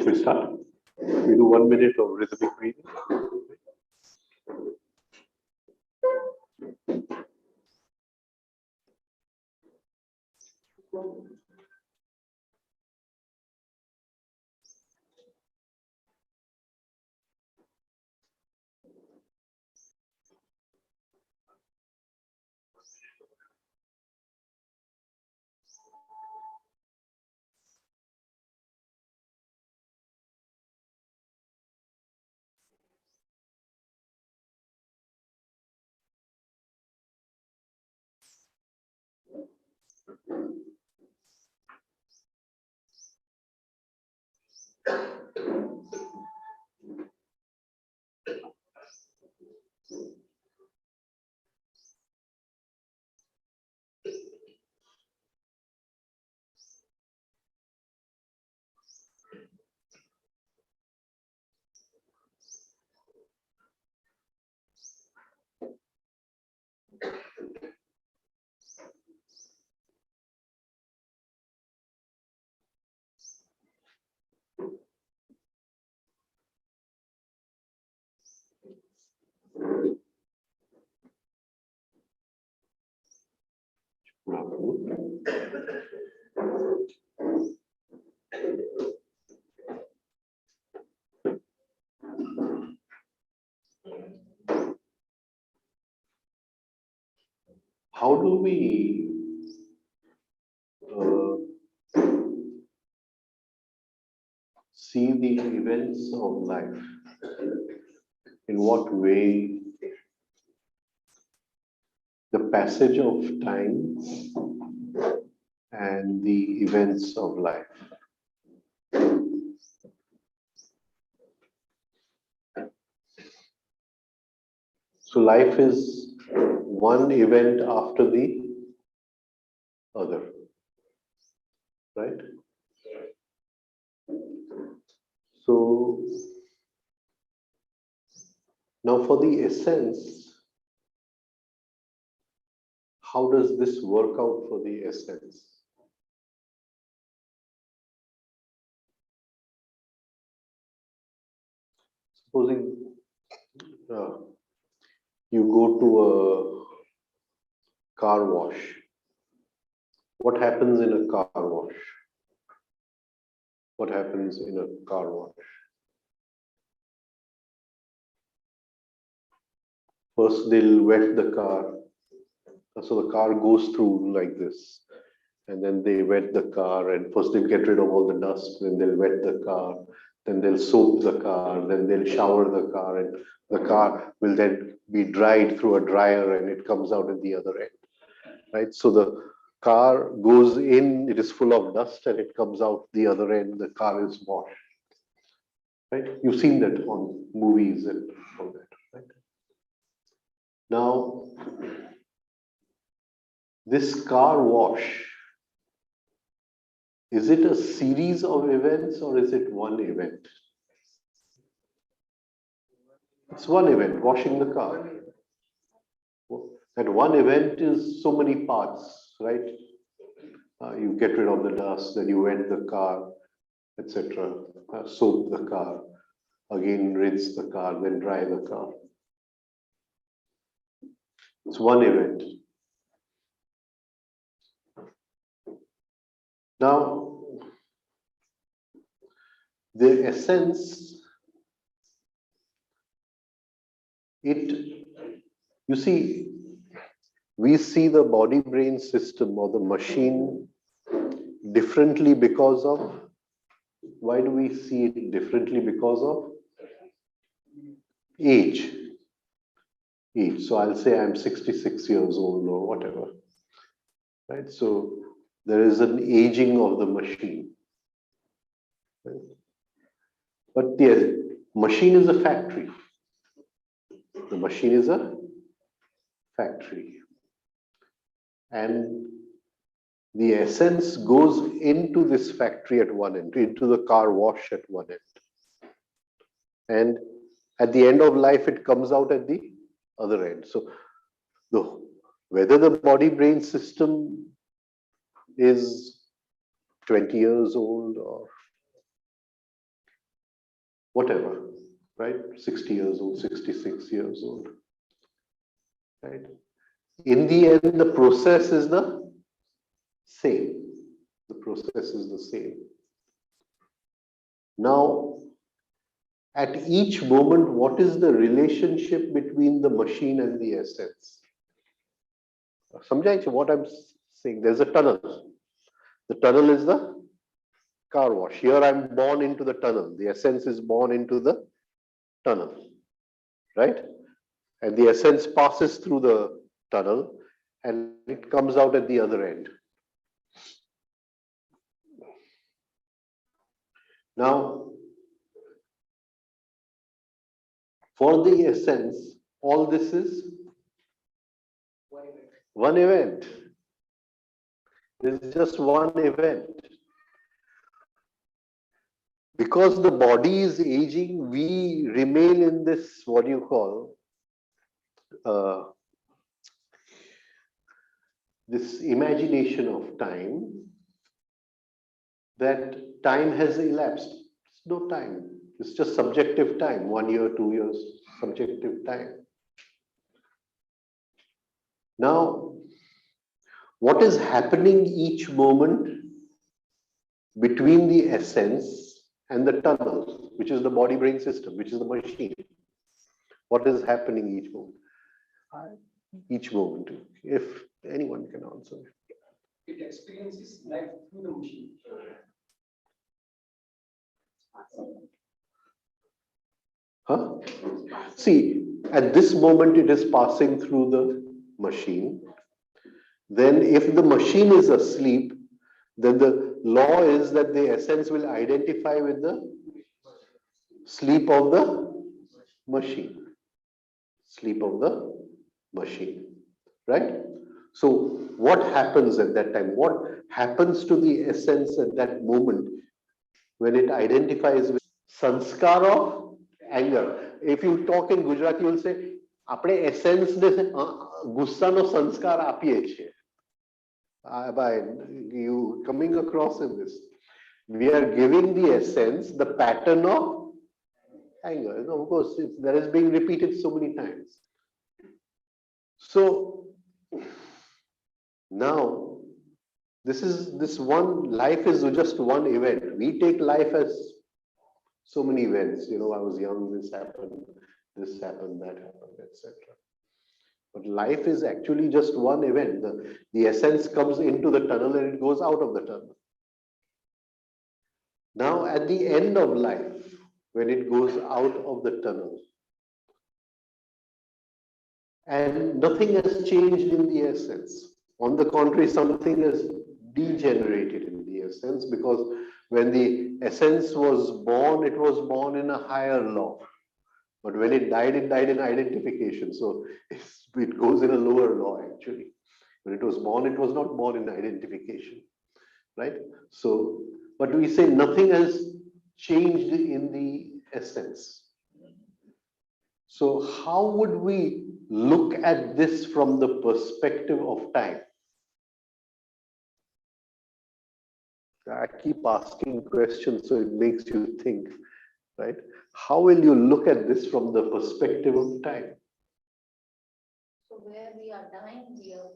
We start. We do 1 minute of rhythmic breathing. How do we see the events of life? In what way the passage of time and the events of life? So life is one event after the other, right? So now for the essence, how does this work out for the essence? Supposing you go to a car wash. What happens in a car wash? What happens in a car wash? First, they'll wet the car. So the car goes through like this. And then they wet the car, and first they'll get rid of all the dust, then they'll wet the car, then they'll soap the car, then they'll shower the car, and the car will then be dried through a dryer and it comes out at the other end. Right? So the car goes in, it is full of dust, and it comes out the other end, the car is washed. Right? You've seen that on movies and all that, right? Now, this car wash, is it a series of events or is it one event? It's one event, washing the car. That one event is so many parts, right? You get rid of the dust, then you wet the car, etc. Soap the car, again rinse the car, then dry the car. It's one event. Now, the essence, you see, we see the body-brain system or the machine differently because of, why do we see it differently? Because of age. So I'll say I'm 66 years old or whatever, right? So there is an aging of the machine. Right? But the machine is a factory. The machine is a factory. And the essence goes into this factory at one end, into the car wash at one end. And at the end of life, it comes out at the other end. So whether the body-brain system is 20 years old or whatever, right? 60 years old, 66 years old, right? In the end, the process is the same. The process is the same. Now, at each moment, what is the relationship between the machine and the essence? Samjhay what I'm saying? There's a tunnel. The tunnel is the car wash. Here I'm born into the tunnel. The essence is born into the tunnel, right? And the essence passes through the tunnel and it comes out at the other end. Now, for the essence, all this is one event. This is just one event. Because the body is aging, we remain in this, what do you call, this imagination of time, that time has elapsed. It's no time. It's just subjective time, 1 year, 2 years, subjective time. Now, what is happening each moment between the essence and the tunnel, which is the body-brain system, which is the machine? What is happening each moment? Each moment, if anyone can answer. It experiences life through the machine. Huh? See, at this moment it is passing through the machine. Then if the machine is asleep, then the law is that the essence will identify with the sleep of the machine. Sleep of the machine. Right? So what happens at that time? What happens to the essence at that moment when it identifies with sanskar of anger? If you talk in Gujarati, you will say, આપણે essence ને ગુસ્સાનો સંસ્કાર આપીએ છીએ. By you coming across in this, we are giving the essence the pattern of anger. And of course, that is being repeated so many times. So now, this one life is just one event. We take life as so many events. You know, I was young, this happened, that happened, etc. But life is actually just one event. The essence comes into the tunnel and it goes out of the tunnel. Now, at the end of life, when it goes out of the tunnel, and nothing has changed in the essence. On the contrary, something has degenerated in the essence, because when the essence was born, it was born in a higher law. But when it died in identification. So it goes in a lower law actually. When it was not born in identification, right? So, but we say nothing has changed in the essence. So how would we look at this from the perspective of time? I keep asking questions so it makes you think, right? How will you look at this from the perspective of time? So where we are dying, we are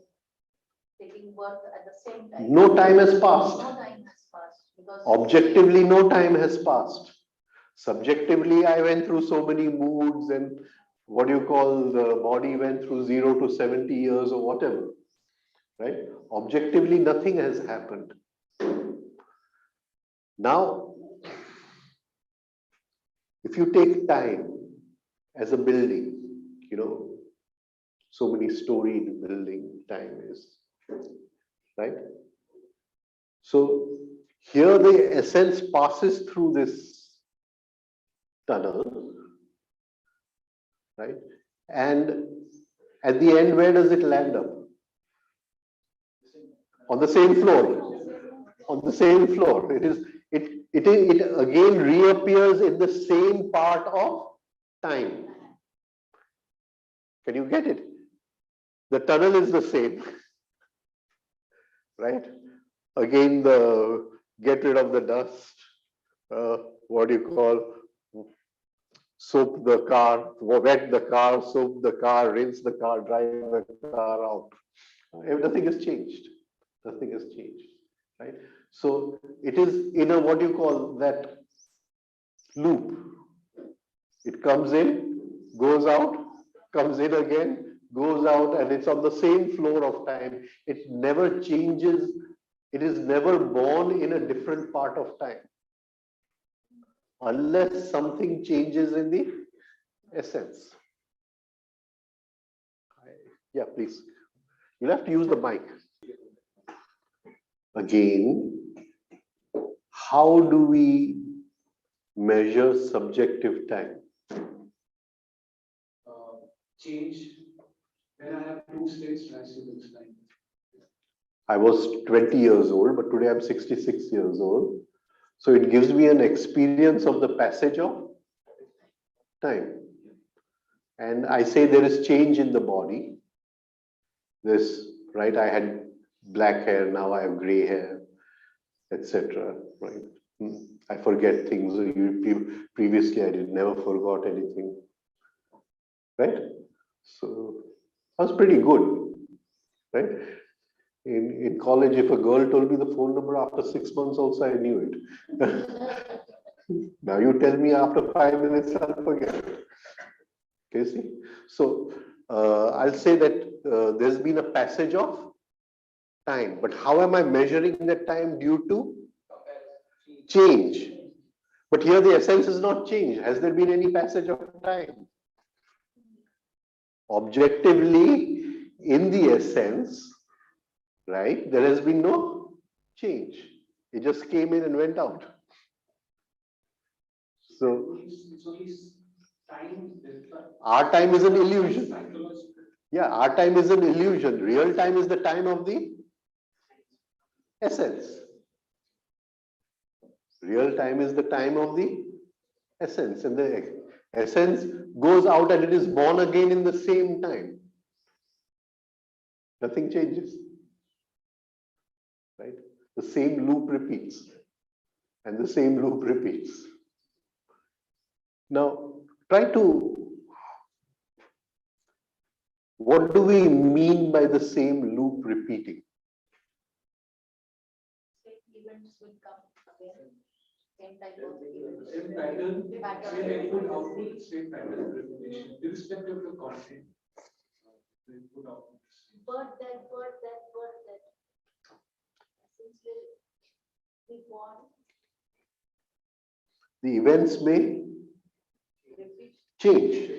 taking birth at the same time. No time has passed. No time has passed. Because objectively, no time has passed. Subjectively, I went through so many moods, and what you call the body went through 0 to 70 years or whatever, right? Objectively, nothing has happened. Now, if you take time as a building, you know, so many storied building time is, right? So here the essence passes through this tunnel, right? And at the end, where does it land up? On the same floor. On the same floor. It again reappears in the same part of time. Can you get it? The tunnel is the same, right? Again, the get rid of the dust. What do you call? soap the car, wet the car, soap the car, rinse the car, drive the car out. Nothing has changed. Nothing has changed, right? So it is in a what you call that loop. It comes in, goes out, comes in again, goes out, and it's on the same floor of time. It never changes. It is never born in a different part of time, unless something changes in the essence. Yeah, please. You'll have to use the mic. Again, how do we measure subjective time? Change. When I have two states, I see this time. I was 20 years old, but today I'm 66 years old. So it gives me an experience of the passage of time. And I say there is change in the body. This, right? I had black hair, now I have gray hair, etc. Right? I forget things. Previously, I never forgot anything. Right? So I was pretty good. Right? In college, if a girl told me the phone number after 6 months, also I knew it. Now you tell me after 5 minutes, I'll forget it. Okay, see? So I'll say that there's been a passage of time, but how am I measuring that time due to change? But here the essence is not changed. Has there been any passage of time? Objectively, in the essence, right, there has been no change. It just came in and went out. So our time is an illusion. Yeah, our time is an illusion. Real time is the time of the essence. Real time is the time of the essence. And the essence goes out and it is born again in the same time. Nothing changes. Right? The same loop repeats. And the same loop repeats. Now, try to. What do we mean by the same loop repeating? Same events will come again. Same type of events. Same pattern, same input output, same pattern repetition, irrespective of the content. Input output. But that. Since we want The events may change.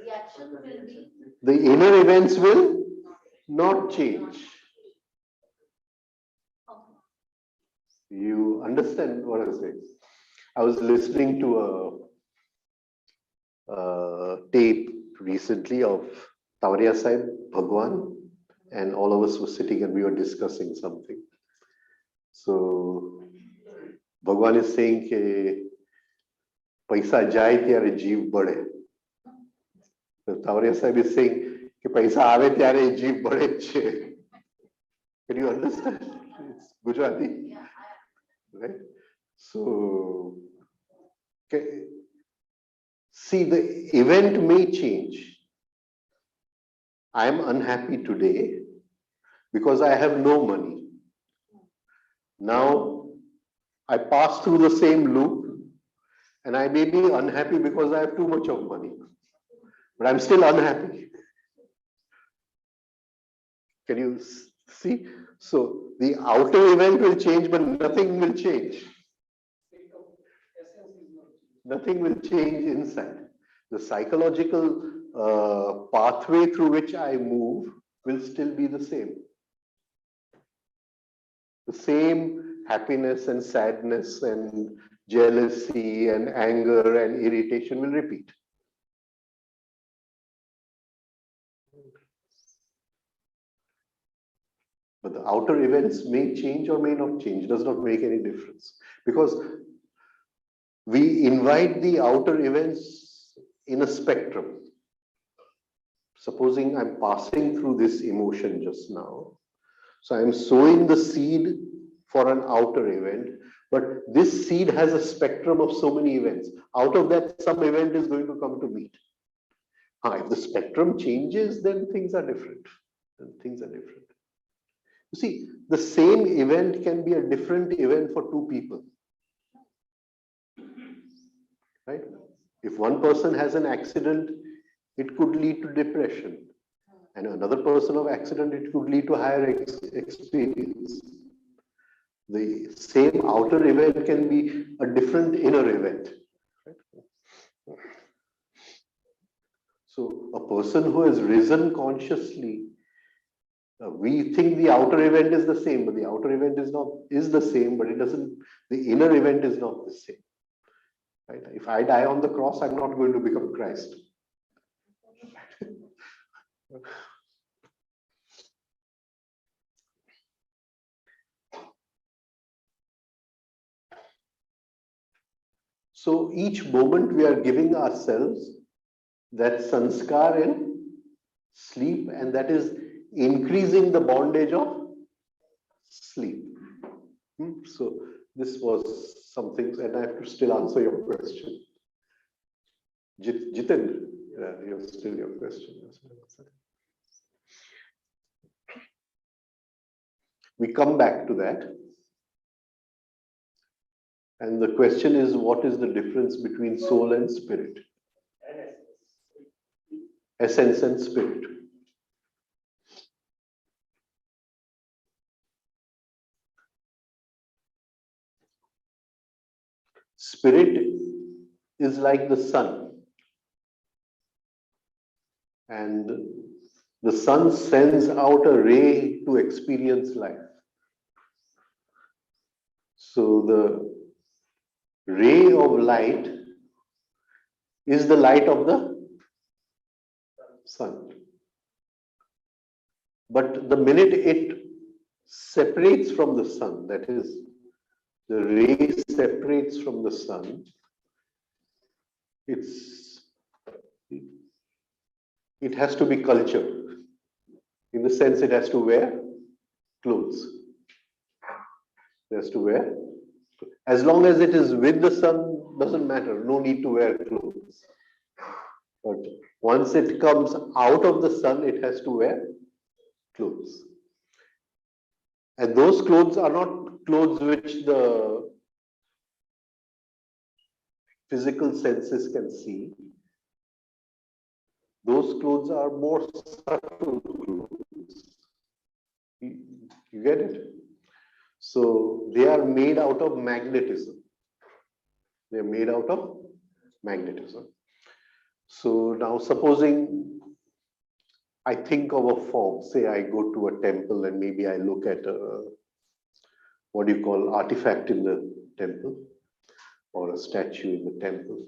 reaction will be The inner events will not change. You understand what I'm saying? I was listening to a tape recently of Tawariya Sahib, Bhagwan, and all of us were sitting and we were discussing something. So Bhagwan is saying that paisa jaye tyare jeev bade. So Tawariya Sahib is saying that paisa aave tyare jeev bade chhe. Can you understand? It's Gujarati. yeah, Right? So, okay. See, the event may change. I am unhappy today because I have no money. Now, I pass through the same loop and I may be unhappy because I have too much of money. But I'm still unhappy. Can you see? So, the outer event will change, but nothing will change. Nothing will change inside. The psychological pathway through which I move will still be the same. The same happiness and sadness and jealousy and anger and irritation will repeat. But the outer events may change or may not change. It does not make any difference. Because we invite the outer events in a spectrum. Supposing I'm passing through this emotion just now. So I'm sowing the seed for an outer event, But this seed has a spectrum of so many events. Out of that, some event is going to come to meet. If the spectrum changes, then things are different. You see, the same event can be a different event for two people. Right? If one person has an accident, it could lead to depression. And another person of accident, it could lead to higher experience. The same outer event can be a different inner event. Right? So a person who has risen consciously, we think the outer event is the same, but the outer event is the same, but it doesn't. The inner event is not the same. Right? If I die on the cross, I'm not going to become Christ. So each moment we are giving ourselves that sanskar in sleep, and that is increasing the bondage of sleep. So this was something, and I have to still answer your question. Jiten, you're still your question. We come back to that. And the question is, what is the difference between soul and spirit? Essence and spirit. Spirit is like the sun. And the sun sends out a ray to experience life. So the ray of light is the light of the sun. But the minute it separates from the sun, that is, the ray separates from the sun, it has to be cultured. In the sense, it has to wear clothes. It has to wear. As long as it is with the sun, doesn't matter. No need to wear clothes. But once it comes out of the sun, it has to wear clothes. And those clothes are not clothes which the physical senses can see. Those clothes are more subtle clothes. You get it? So they are made out of magnetism. They are made out of magnetism. So now supposing I think of a form, say I go to a temple and maybe I look at a, what do you call, artifact in the temple or a statue in the temple.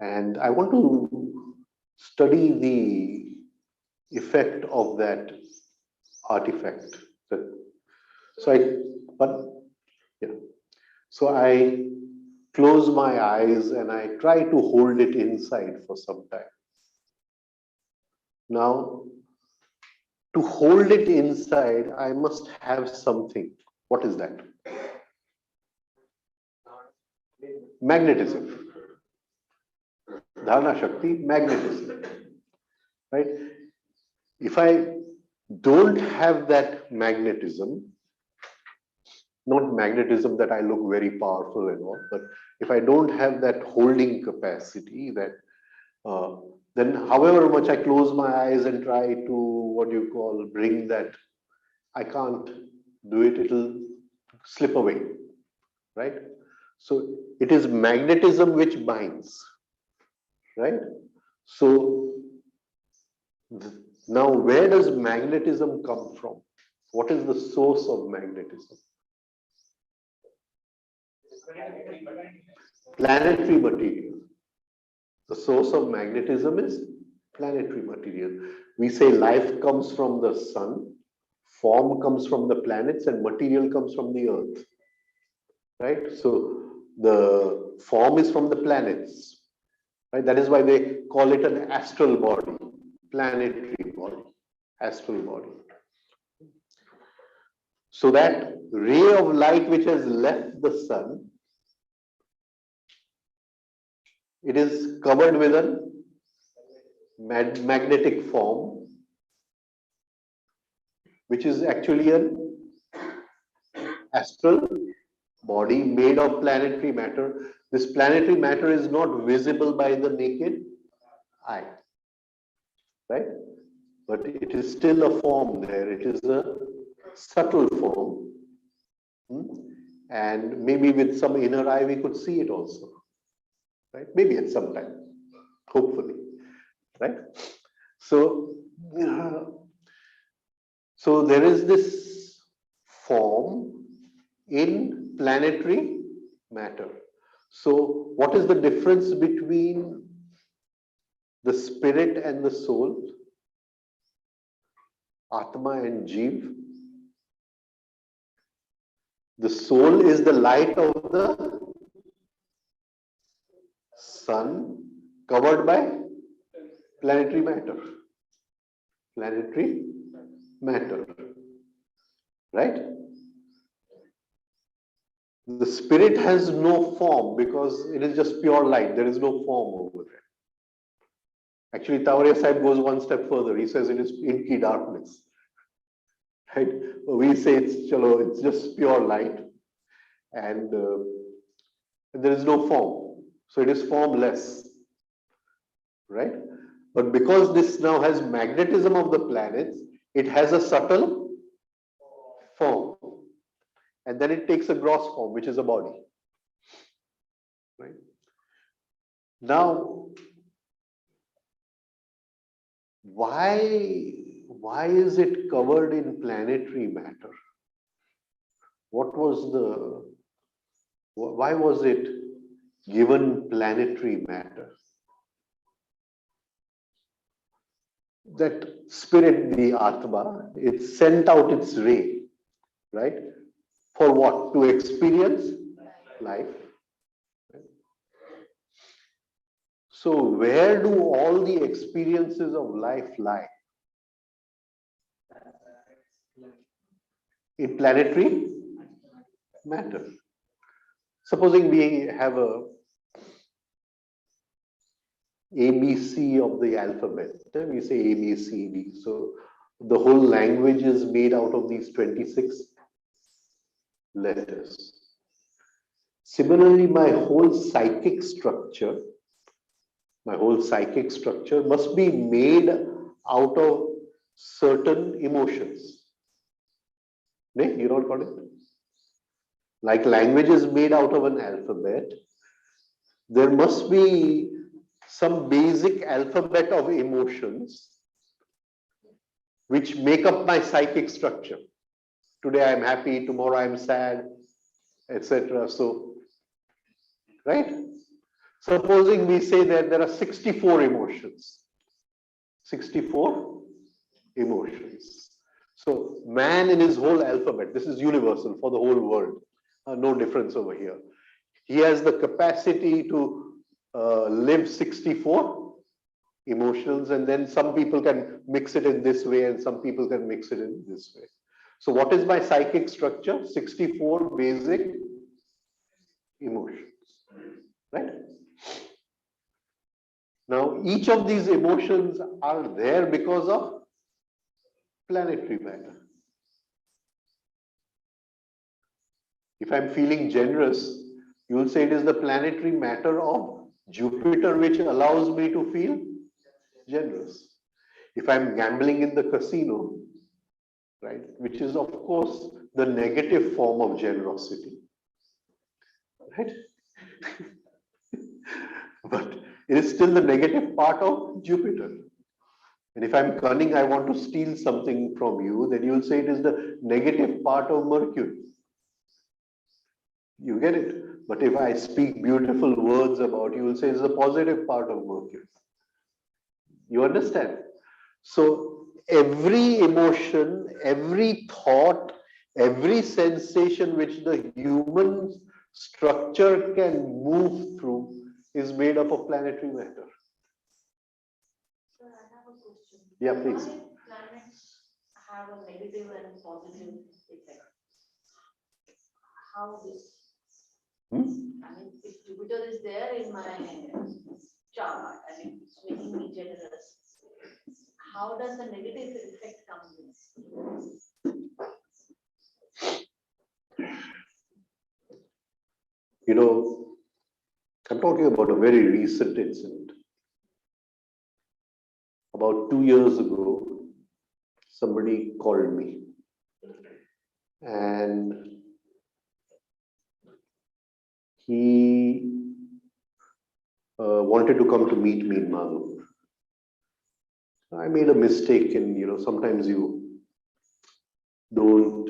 And I want to study the effect of that artifact. So I close my eyes and I try to hold it inside for some time. Now, to hold it inside, I must have something. What is that? Magnetism. Dharana Shakti, magnetism. Right? If I don't have that magnetism, not magnetism that I look very powerful and all, but if I don't have that holding capacity, that then however much I close my eyes and try to, what do you call, bring that, I can't do it, it'll slip away, right? So it is magnetism which binds, right? So now where does magnetism come from? What is the source of magnetism? Planetary material. The source of magnetism is planetary material. We say life comes from the sun, form comes from the planets, and material comes from the earth. Right? So the form is from the planets. Right? That is why they call it an astral body, planetary body, astral body. So that ray of light which has left the sun, it is covered with a magnetic form, which is actually an astral body made of planetary matter. This planetary matter is not visible by the naked eye, right? But it is still a form there. It is a subtle form. And maybe with some inner eye we could see it also, right? Maybe at some time, hopefully, right? So, so there is this form in planetary matter. So what is the difference between the spirit and the soul, Atma and Jeev? The soul is the light of the sun covered by planetary matter. Planetary matter, right? The spirit has no form because it is just pure light. There is no form over there. Actually, Tawariya Sahib goes one step further. He says it is inky darkness. Right? We say it's just pure light, and there is no form. So it is formless. Right? But because this now has magnetism of the planets, it has a subtle form. And then it takes a gross form, which is a body. Right? Now, why is it covered in planetary matter? Why was it given planetary matter? That spirit, the Atma, it sent out its ray, right? For what? To experience life. So where do all the experiences of life lie? In planetary matter. Supposing we have a ABC of the alphabet, we say A, B, C, D. So the whole language is made out of these 26 letters. Similarly, my whole psychic structure must be made out of certain emotions. You know what it is? Like language is made out of an alphabet, there must be some basic alphabet of emotions which make up my psychic structure. Today I'm happy, tomorrow I'm sad, etc. So, right? Supposing we say that there are 64 emotions. 64 emotions. So, man in his whole alphabet, this is universal for the whole world. No difference over here. He has the capacity to live 64 emotions, and then some people can mix it in this way and some people can mix it in this way. So what is my psychic structure? 64 basic emotions, right? Now, each of these emotions are there because of planetary matter. If I'm feeling generous, you will say it is the planetary matter of Jupiter which allows me to feel generous. If I'm gambling in the casino, right, which is of course the negative form of generosity, right? But it is still the negative part of Jupiter. And if I'm cunning, I want to steal something from you, then you'll say it is the negative part of Mercury. You get it? But if I speak beautiful words about you, you'll say it's the positive part of Mercury. You understand? So every emotion, every thought, every sensation which the human structure can move through is made up of planetary matter. Sir, I have a question. Yeah, please. Why planets have a negative and positive effect? how this, Hmm? I mean, if Jupiter is there in my chart and it's making me generous, how does the negative effect come in? You know, I'm talking about a very recent incident. About 2 years ago, somebody called me and he wanted to come to meet me in Madhur. I made a mistake in, sometimes you don't,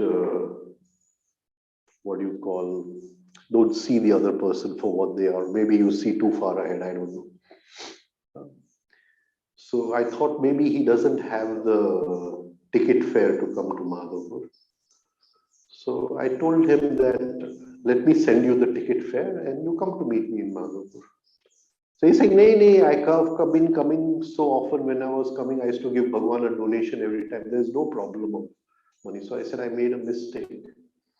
don't see the other person for what they are. Maybe you see too far ahead, I don't know. So I thought maybe he doesn't have the ticket fare to come to Madhur. So I told him that, let me send you the ticket fare and you come to meet me in Madhur. So he's saying, nay, I've been coming so often. When I was coming, I used to give Bhagwan a donation every time. There's no problem of money. So I said, I made a mistake.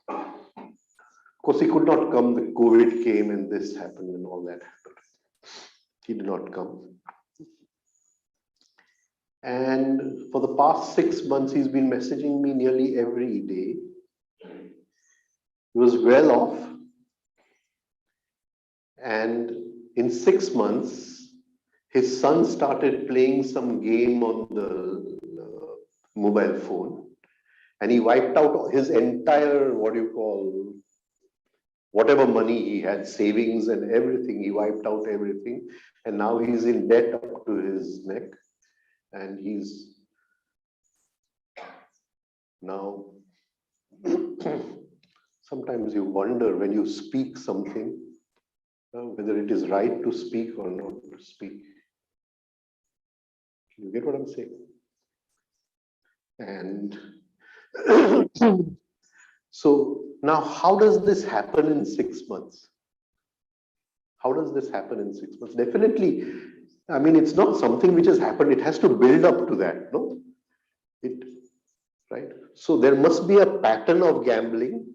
Of course, he could not come. The COVID came and this happened and all that happened. He did not come. And for the past 6 months, he's been messaging me nearly every day. He was well off. And in 6 months, his son started playing some game on the mobile phone. And he wiped out his entire, whatever money he had, savings and everything. He wiped out everything. And now he's in debt up to his neck. And he's now, sometimes you wonder when you speak something, whether it is right to speak or not to speak. You get what I'm saying? And so now, how does this happen in 6 months? How does this happen in 6 months? Definitely, I mean, it's not something which has happened. It has to build up to that, no? Right? So there must be a pattern of gambling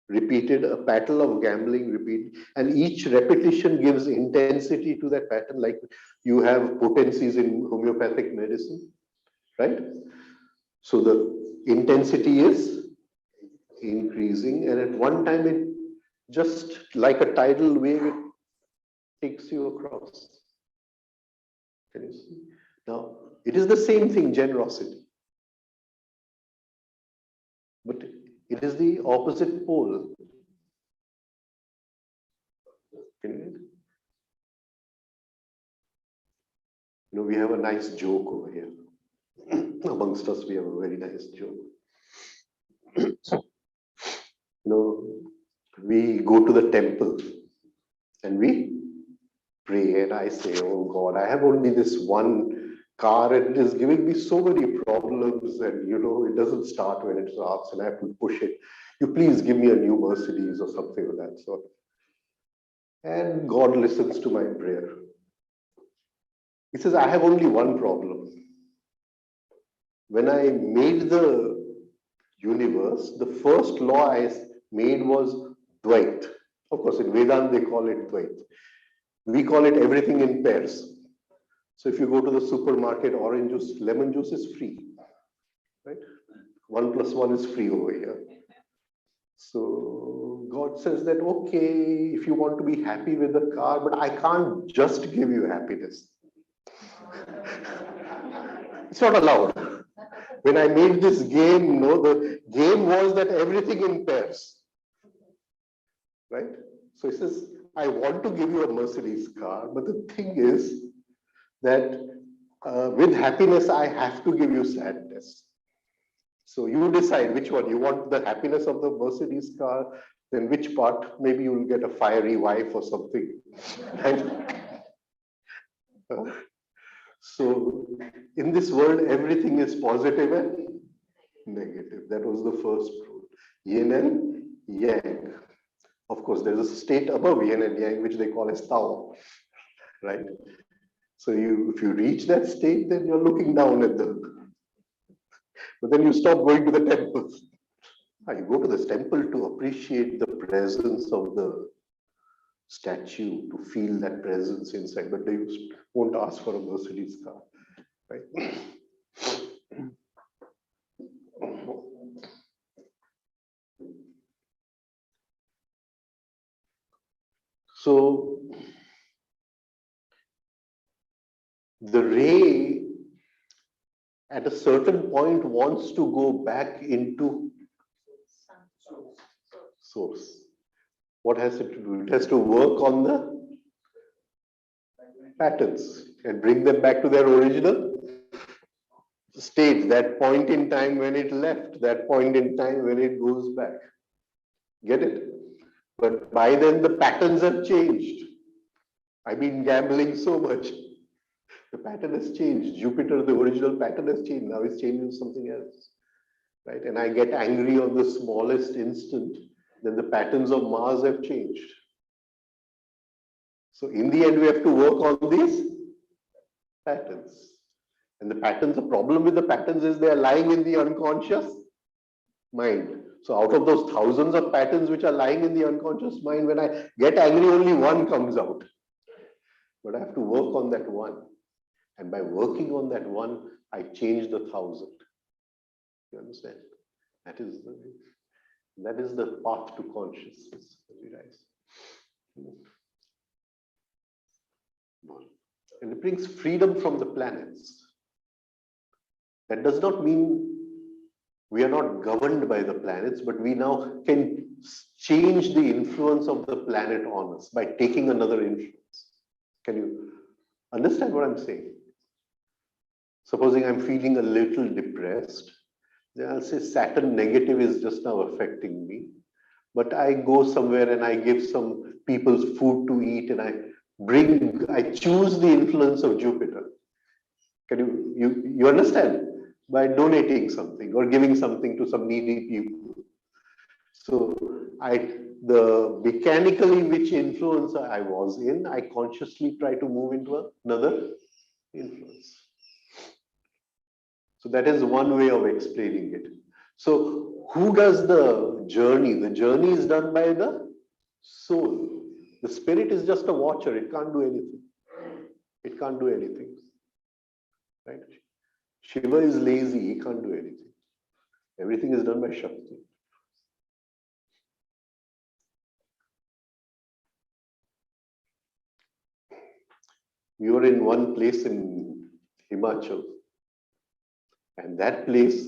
repeated, a pattern of gambling repeated, and each repetition gives intensity to that pattern, like you have potencies in homeopathic medicine, right? So the intensity is increasing, and at one time it just like a tidal wave, it takes you across. Can you see? Now, it is the same thing, generosity. But it is the opposite pole. Can you read? We have a nice joke over here. Amongst us, we have a very nice joke. We go to the temple and we pray, and I say, oh God, I have only this one car and it is giving me so many problems, and it doesn't start when it starts and I have to push it. You please give me a new Mercedes or something of that sort. And God listens to my prayer. He says, I have only one problem. When I made the universe, the first law I made was Dvait. Of course, in Vedanta, they call it Dvait. We call it everything in pairs. So if you go to the supermarket, orange juice, lemon juice is free, right? 1 + 1 is free over here. So God says that, okay, if you want to be happy with the car, but I can't just give you happiness. It's not allowed. When I made this game, the game was that everything in pairs, right? So he says, I want to give you a Mercedes car, but the thing is that with happiness, I have to give you sadness. So you decide which one. You want the happiness of the Mercedes car, then which part? Maybe you'll get a fiery wife or something. Right? So in this world, everything is positive and negative. That was the first rule. Yin and yang. Of course, there's a state above yin and yang, which they call as Tao, right? So if you reach that state, then you're looking down at them. But then you stop going to the temples. You go to this temple to appreciate the presence of the statue, to feel that presence inside, but they won't ask for a Mercedes car, right? So the ray at a certain point wants to go back into source. What has it to do? It has to work on the patterns and bring them back to their original state, that point in time when it left, that point in time when it goes back. Get it? But by then the patterns have changed. I've been gambling so much. The pattern has changed. Jupiter, the original pattern has changed. Now it's changing something else. Right? And I get angry on the smallest instant, then the patterns of Mars have changed. So in the end, we have to work on these patterns. And the patterns, the problem with the patterns is they are lying in the unconscious mind. So out of those thousands of patterns which are lying in the unconscious mind, when I get angry, only one comes out. But I have to work on that one. And by working on that one, I change the 1,000. You understand? That is the path to consciousness. And it brings freedom from the planets. That does not mean we are not governed by the planets, but we now can change the influence of the planet on us by taking another influence. Can you understand what I'm saying? Supposing I'm feeling a little depressed, then I'll say Saturn negative is just now affecting me. But I go somewhere and I give some people food to eat and I choose the influence of Jupiter. Can you understand? By donating something or giving something to some needy people. So the mechanically which influence I was in, I consciously try to move into another influence. So that is one way of explaining it. So who does the journey? The journey is done by the soul. The spirit is just a watcher. It can't do anything. It can't do anything. Right? Shiva is lazy. He can't do anything. Everything is done by Shakti. We were in one place in Himachal, and that place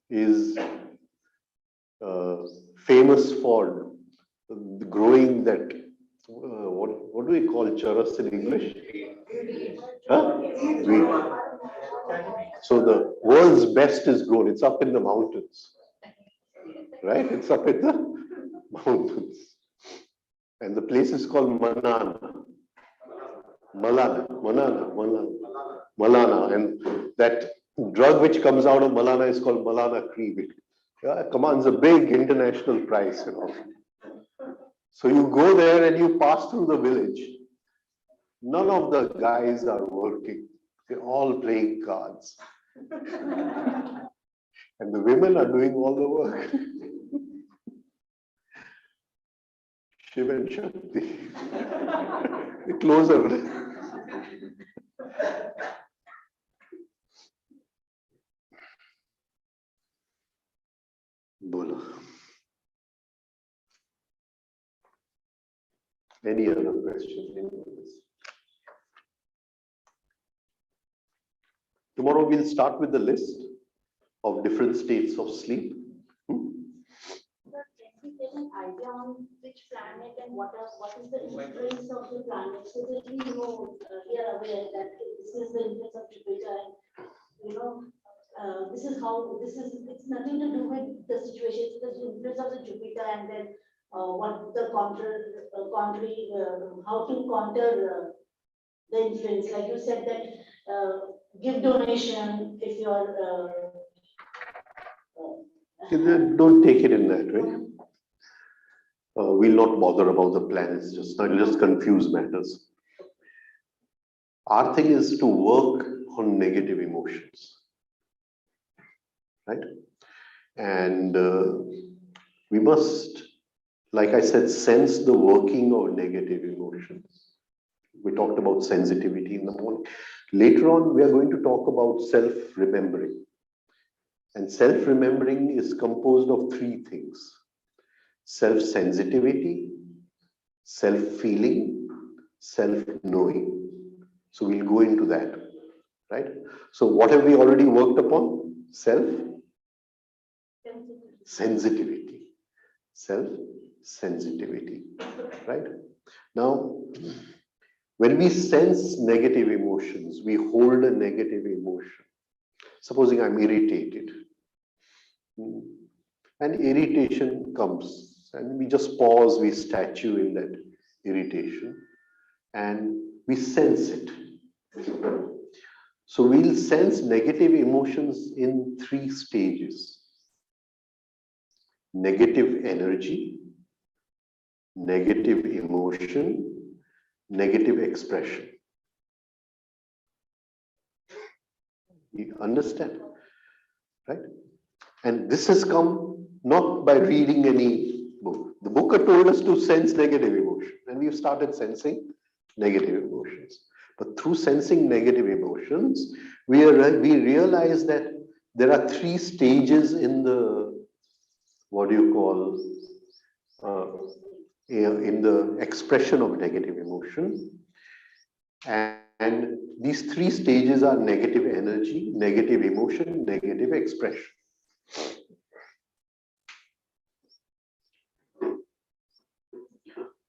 is famous for growing that, what do we call charas in English? Huh? Wheat. So the world's best is grown. It's up in the mountains, right? It's up in the mountains. And the place is called Malana. And that drug which comes out of Malana is called Malana cream. It commands a big international price, So you go there and you pass through the village. None of the guys are working. They're all playing cards. And the women are doing all the work. Shiv and Shakti. Closer. Bola. Any other question? Tomorrow we'll start with the list of different states of sleep. Can we get an idea on which planet and what is the influence of the planet, so that we know, we are aware that this is the influence of Jupiter, and this is how it's nothing to do with the situation. It's the influence of the Jupiter, and then what the how to counter the influence. Like you said that give donation if you're. Don't take it in that way. We'll not bother about the planets just now. It'll just confuse matters. Our thing is to work on negative emotions, right? And we must, like I said, sense the working of negative emotions. We talked about sensitivity in the morning. Later on, we are going to talk about self-remembering. And self-remembering is composed of three things: self-sensitivity, self-feeling, self-knowing. So we'll go into that, right? So what have we already worked upon? Self-sensitivity. Self-sensitivity, right? Now, when we sense negative emotions, we hold a negative emotion. Supposing I'm irritated, and irritation comes, and we just pause, we statue in that irritation, and we sense it. So we'll sense negative emotions in three stages: negative energy, negative emotion, negative expression. You understand, right? And this has come not by reading any book. The book had told us to sense negative emotion, and we've started sensing negative emotions. But through sensing negative emotions, we realize that there are three stages in the, what do you call, in the expression of negative emotion. And these three stages are negative energy, negative emotion, negative expression.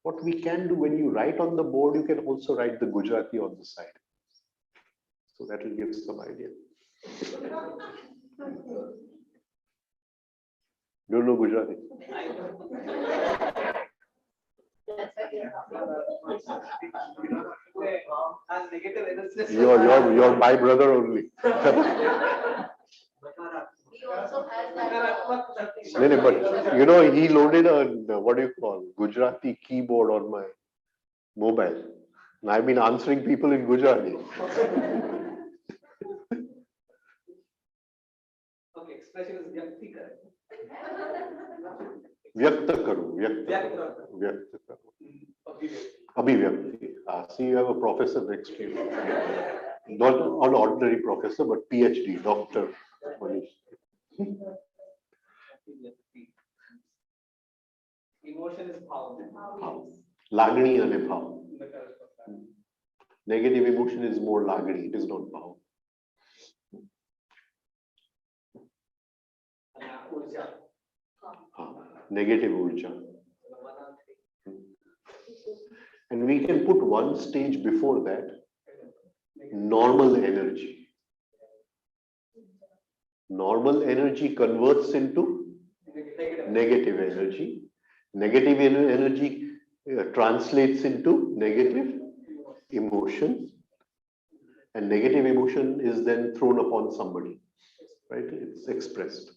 What we can do, when you write on the board, you can also write the Gujarati on the side. So that will give some idea. Don't know Gujarati? You're my brother only. He also has that. No, but you know, he loaded a, what do you call, Gujarati keyboard on my mobile. And I've been answering people in Gujarati. Okay, expression is vyakti kar. Vyakta karu, vyakta karu. Abhivyakti. See, you have a professor next to you. Not an ordinary professor, but PhD, doctor. Emotion is bhav. Lagni ane bhav. Negative emotion is more lagni, it is not bhav. Negative urja. And we can put one stage before that, normal energy. Normal energy converts into negative energy. Negative energy translates into negative emotion. And negative emotion is then thrown upon somebody, right? It's expressed.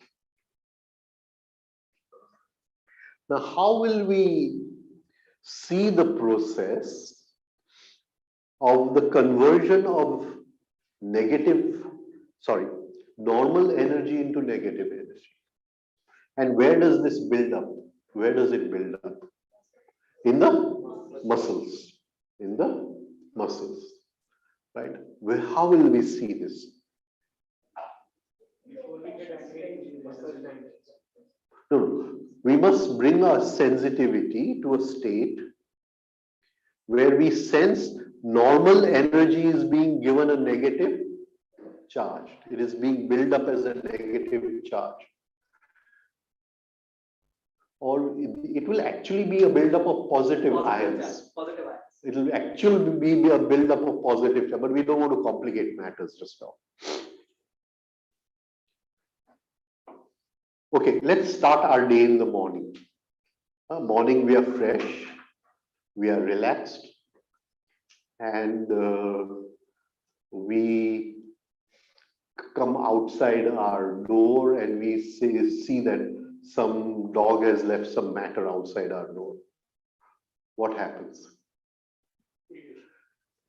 Now, how will we see the process of the conversion of normal energy into negative energy? And where does this build up? Where does it build up? In the muscles. In the muscles, right? How will we see this? No, we must bring our sensitivity to a state where we sense normal energy is being given a negative charge. It is being built up as a negative charge. Or it will actually be a build-up of positive ions. It will actually be a build-up of positive charge, but we don't want to complicate matters just now. Okay, let's start our day in the morning. Morning, we are fresh, we are relaxed, and we come outside our door and we see that some dog has left some matter outside our door. What happens?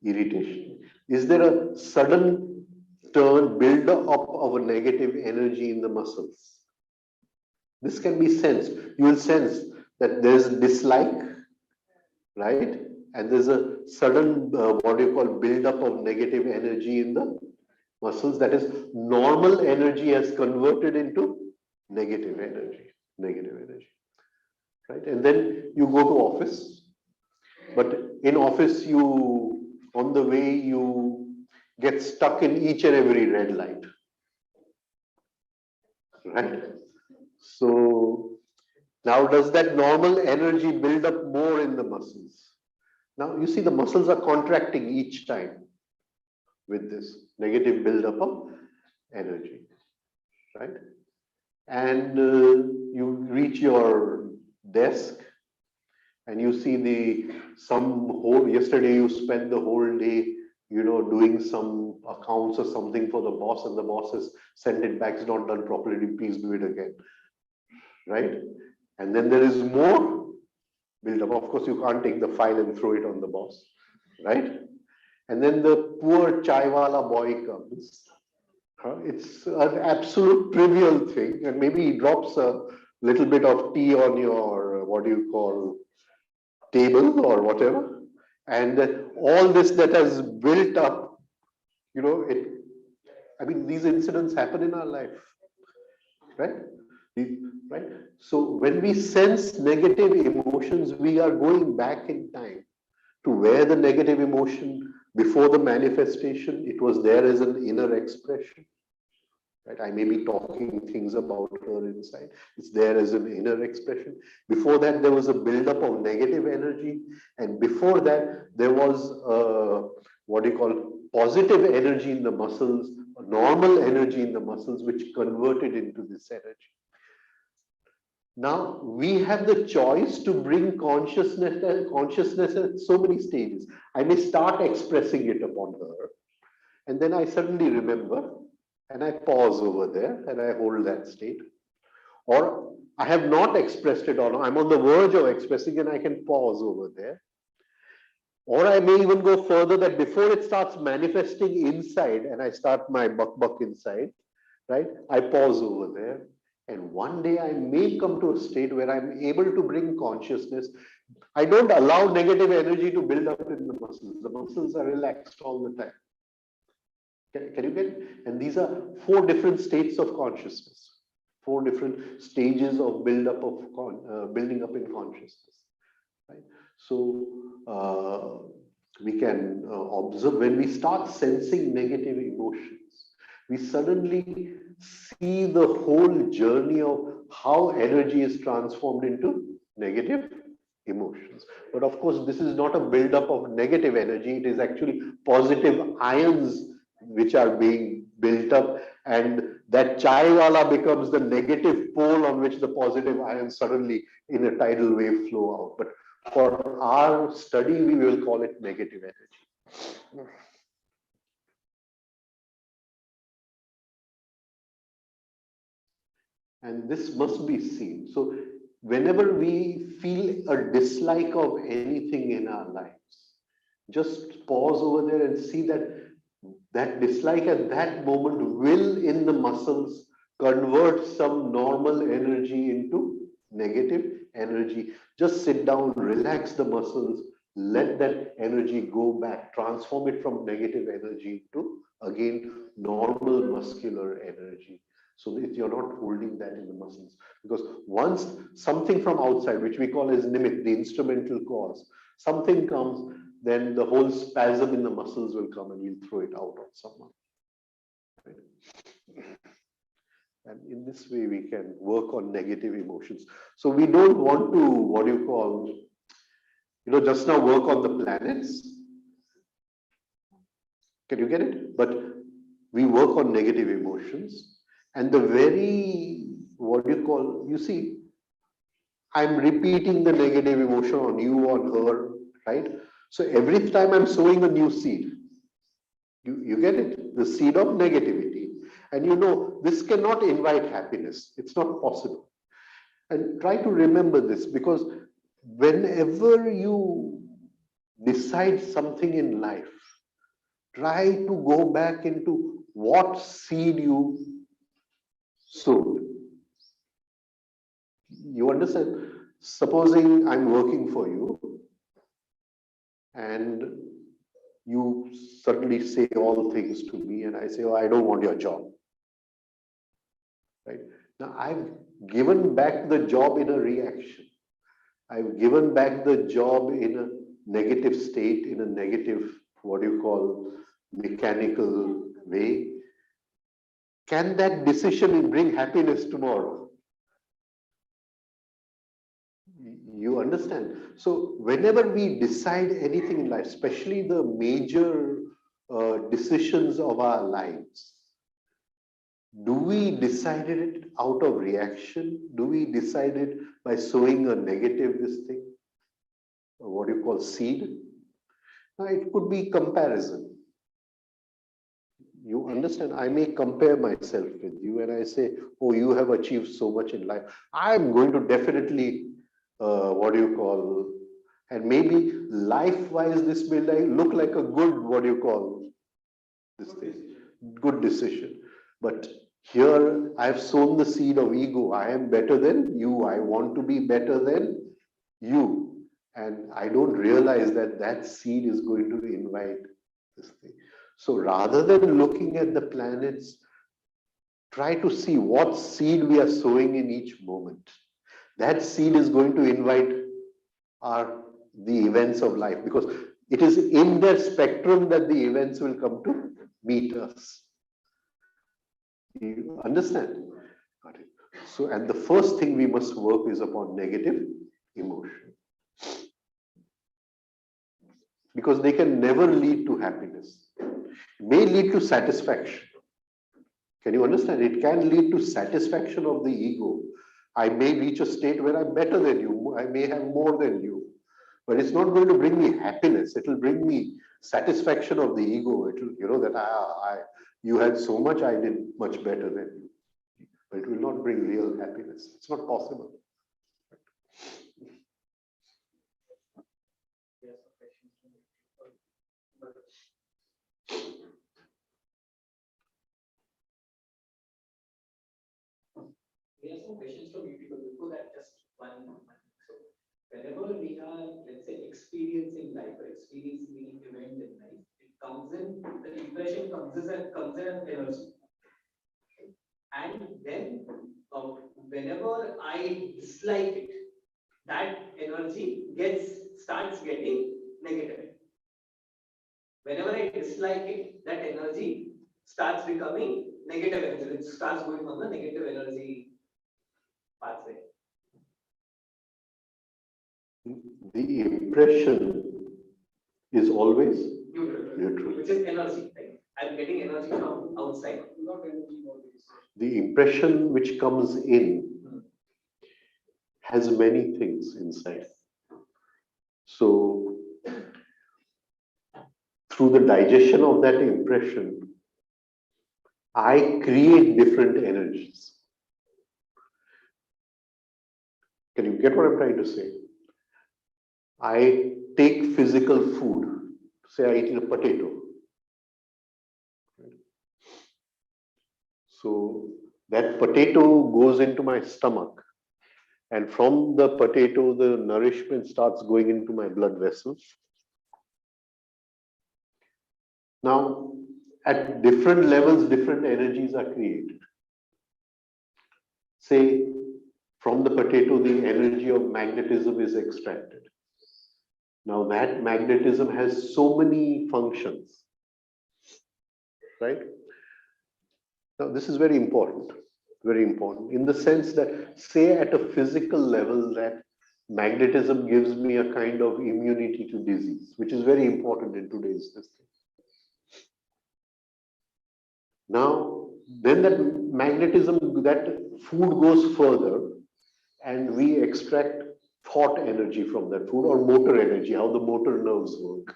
Irritation. Is there a sudden build up of a negative energy in the muscles? This can be sensed. You will sense that there's dislike, right? And there's a sudden, what you call, build-up of negative energy in the muscles. That is, normal energy has converted into negative energy, right? And then you go to office, but in office, on the way, you get stuck in each and every red light, right? So now does that normal energy build up more in the muscles? Now you see the muscles are contracting each time with this negative buildup of energy, right? And you reach your desk and you see yesterday you spent the whole day, doing some accounts or something for the boss, and the boss has sent it back, it's not done properly, please do it again, right? And then there is more build-up. Of course, you can't take the file and throw it on the boss, right? And then the poor chaiwala boy comes. It's an absolute trivial thing, and maybe he drops a little bit of tea on your, what do you call, table or whatever. And all this that has built up, these incidents happen in our life, right? Right? So when we sense negative emotions, we are going back in time to where the negative emotion, before the manifestation, it was there as an inner expression. Right? I may be talking things about her inside. It's there as an inner expression. Before that, there was a buildup of negative energy. And before that, there was what do you call, positive energy in the muscles, normal energy in the muscles, which converted into this energy. Now we have the choice to bring consciousness at so many stages. I may start expressing it upon her, and then I suddenly remember, and I pause over there, and I hold that state. Or I have not expressed it, or I'm on the verge of expressing, and I can pause over there. Or I may even go further, that before it starts manifesting inside, and I start my buck inside, right? I pause over there. And one day I may come to a state where I'm able to bring consciousness. I don't allow negative energy to build up in the muscles. The muscles are relaxed all the time. Can you get it? And these are 4 different states of consciousness, 4 different stages of building up in consciousness. Right? So we can observe when we start sensing negative emotions, we suddenly see the whole journey of how energy is transformed into negative emotions. But of course, this is not a buildup of negative energy. It is actually positive ions which are being built up, and that chaiwala becomes the negative pole on which the positive ions suddenly in a tidal wave flow out. But for our study, we will call it negative energy. And this must be seen. So whenever we feel a dislike of anything in our lives, just pause over there and see that dislike at that moment will in the muscles convert some normal energy into negative energy. Just sit down, relax the muscles, let that energy go back, transform it from negative energy to, again, normal muscular energy. So that you're not holding that in the muscles. Because once something from outside, which we call as nimit, the instrumental cause, something comes, then the whole spasm in the muscles will come and you'll throw it out on someone. Right? And in this way, we can work on negative emotions. So we don't want to, what do you call, just now work on the planets. Can you get it? But we work on negative emotions. And the very, what do you call, you see, I'm repeating the negative emotion on you, on her, right? So every time I'm sowing a new seed, you get it? The seed of negativity. And this cannot invite happiness. It's not possible. And try to remember this, because whenever you decide something in life, try to go back into what seed you sowed. You understand? Supposing I'm working for you and you suddenly say all things to me and I say, oh, I don't want your job. Right? Now I've given back the job in a reaction. I've given back the job in a negative state, in a negative, what you call, mechanical way. Can that decision bring happiness tomorrow? You understand? So whenever we decide anything in life, especially the major decisions of our lives, do we decide it out of reaction? Do we decide it by sowing a negative this thing? Or what you call seed? Now it could be comparison. You understand? I may compare myself with you and I say, oh, you have achieved so much in life. I'm going to definitely, what do you call, and maybe life-wise, this may look like a good, what do you call, this thing, good decision. But here I've sown the seed of ego. I am better than you. I want to be better than you. And I don't realize that that seed is going to invite this thing. So rather than looking at the planets, try to see what seed we are sowing in each moment. That seed is going to invite the events of life, because it is in their spectrum that the events will come to meet us. You understand? Got it. So, and the first thing we must work is upon negative emotion, because they can never lead to happiness. It may lead to satisfaction. Can you understand? It can lead to satisfaction of the ego. I may reach a state where I'm better than you. I may have more than you. But it's not going to bring me happiness. It will bring me satisfaction of the ego. It will, that you had so much, I did much better than you. But it will not bring real happiness. It's not possible. We have some questions from you people. Before that, just one. So, whenever we are, let's say, experiencing life or experiencing an event in life, it comes in, the impression comes in as energy. And then, whenever I dislike it, that energy starts getting negative. Whenever I dislike it, that energy starts becoming negative energy. It starts going on the negative energy pathway. The impression is always neutral. Which is energy, right? I'm getting energy from outside. Not energy, always. The impression which comes in has many things inside. So, through the digestion of that impression, I create different energies. Can you get what I'm trying to say? I take physical food. Say I eat a potato. So that potato goes into my stomach. And from the potato, the nourishment starts going into my blood vessels. Now, at different levels, different energies are created. Say, from the potato, the energy of magnetism is extracted. Now, that magnetism has so many functions, right? Now, this is very important, in the sense that, say, at a physical level, that magnetism gives me a kind of immunity to disease, which is very important in today's system. Now, then that magnetism, that food goes further, and we extract thought energy from that food, or motor energy, how the motor nerves work.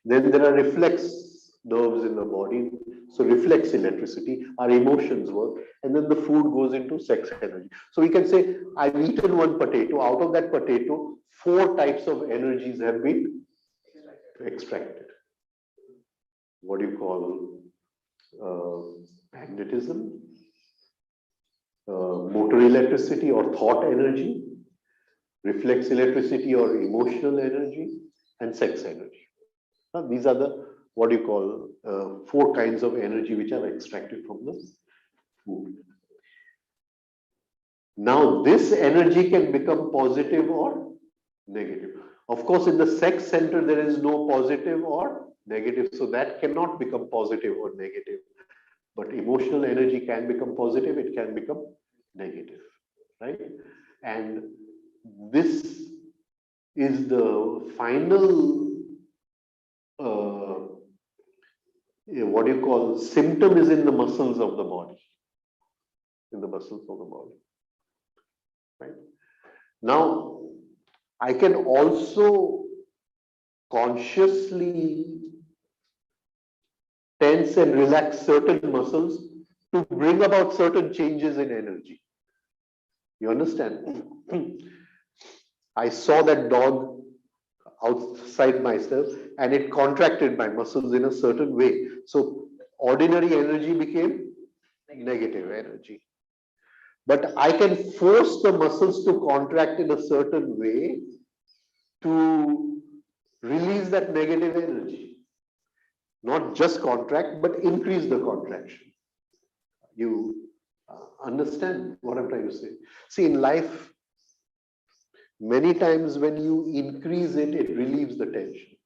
Then there are reflex nerves in the body, so reflex electricity, our emotions work, and then the food goes into sex energy. So we can say, I've eaten one potato, out of that potato, 4 types of energies have been extracted. What do you call magnetism, motor electricity or thought energy, reflex electricity or emotional energy, and sex energy. These are the, what you call, 4 kinds of energy which are extracted from the food. Now, this energy can become positive or negative. Of course, in the sex center, there is no positive or negative, so that cannot become positive or negative. But emotional energy can become positive, it can become negative, right? And this is the final, what you call, symptom is in the muscles of the body, in the muscles of the body, right? Now, I can also consciously tense and relax certain muscles to bring about certain changes in energy. You understand? I saw that dog outside myself and it contracted my muscles in a certain way. So ordinary energy became negative energy. But I can force the muscles to contract in a certain way to release that negative energy. Not just contract, but increase the contraction. You understand what I'm trying to say? See, in life, many times when you increase it, it relieves the tension.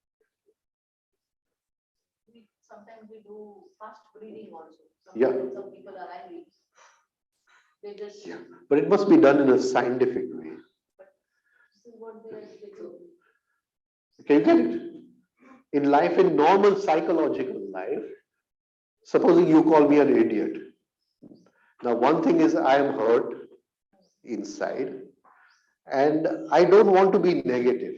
Sometimes we do fast breathing also. Yeah. Some people are angry. They just. Yeah, but it must be done in a scientific way. This is what they do. Can you get it? In life, in normal psychological life, supposing you call me an idiot. Now, one thing is I am hurt inside and I don't want to be negative.